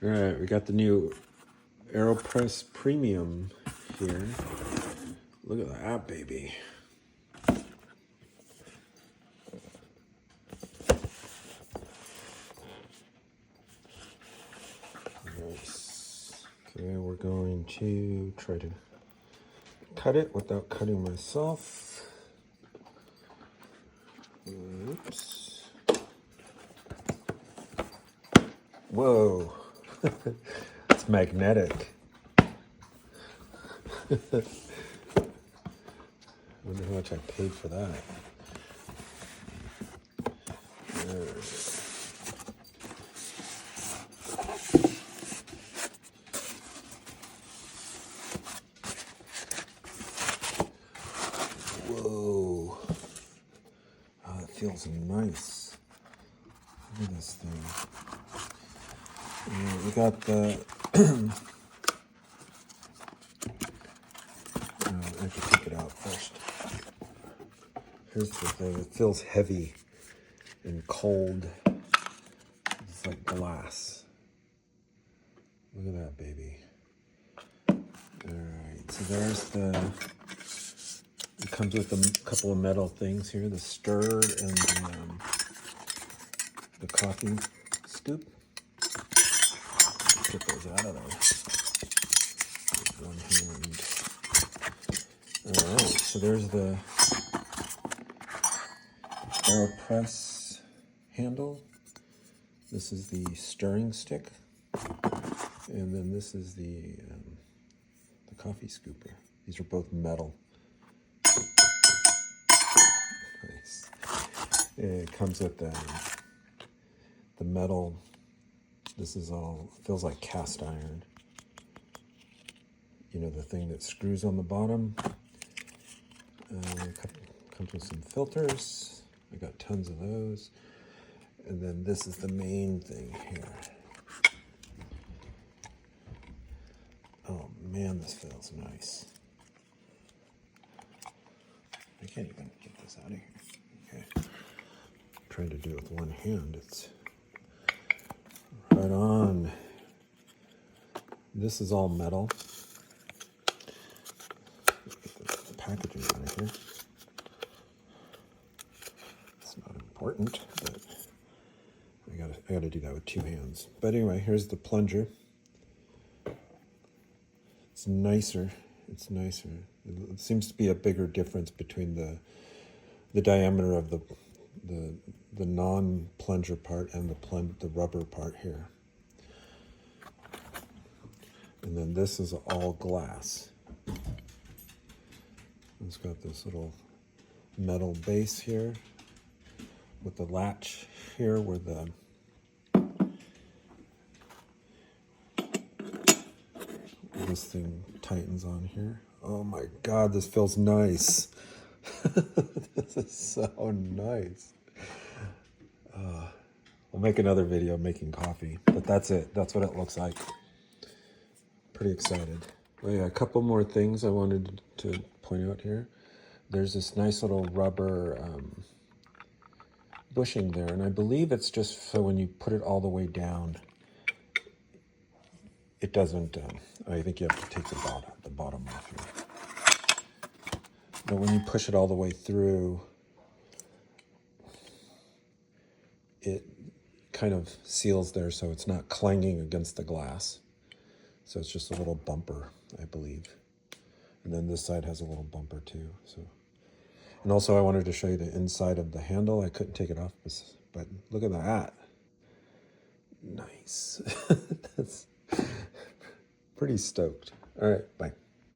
All right, we got the new Aeropress Premium here. Look at that, baby. Nice. Okay, we're going to try to cut it without cutting myself. Oops. Whoa. It's magnetic. I wonder how much I paid for that. Whoa. Oh, it feels nice. Look at this thing. Yeah, we got the... I have to take it out first. Here's the thing. It feels heavy and cold. It's like glass. Look at that, baby. Alright, so there's the... It comes with a couple of metal things here. The stir and the coffee scoop. Get those out of there. With one hand. Alright, so there's the Aeropress handle. This is the stirring stick. And then this is the coffee scooper. These are both metal. Nice. It comes with the metal. This is all, feels like cast iron. You know, the thing that screws on the bottom. Comes with some filters. I got tons of those. And then this is the main thing here. Oh man, this feels nice. I can't even get this out of here. Okay. I'm trying to do it with one hand. It's right on. This is all metal. Get the packaging out of here. It's not important, but I gotta do that with two hands. But anyway, here's the plunger. It's nicer. It's nicer. It seems to be a bigger difference between the diameter of the non-plunger part and the rubber part here. And then this is all glass. It's got this little metal base here with the latch here where this thing tightens on here. Oh my God, this feels nice. This is so nice. I'll make another video making coffee, but that's it. That's what it looks like. Pretty excited. Well, yeah, a couple more things I wanted to point out here. There's this nice little rubber bushing there, and I believe it's just so when you put it all the way down, it doesn't, I think you have to take the bottom off here. But when you push it all the way through, it kind of seals there so it's not clanging against the glass. So it's just a little bumper, I believe. And then this side has a little bumper too. So, and also I wanted to show you the inside of the handle. I couldn't take it off, but look at that. Nice. That's pretty stoked. All right, bye.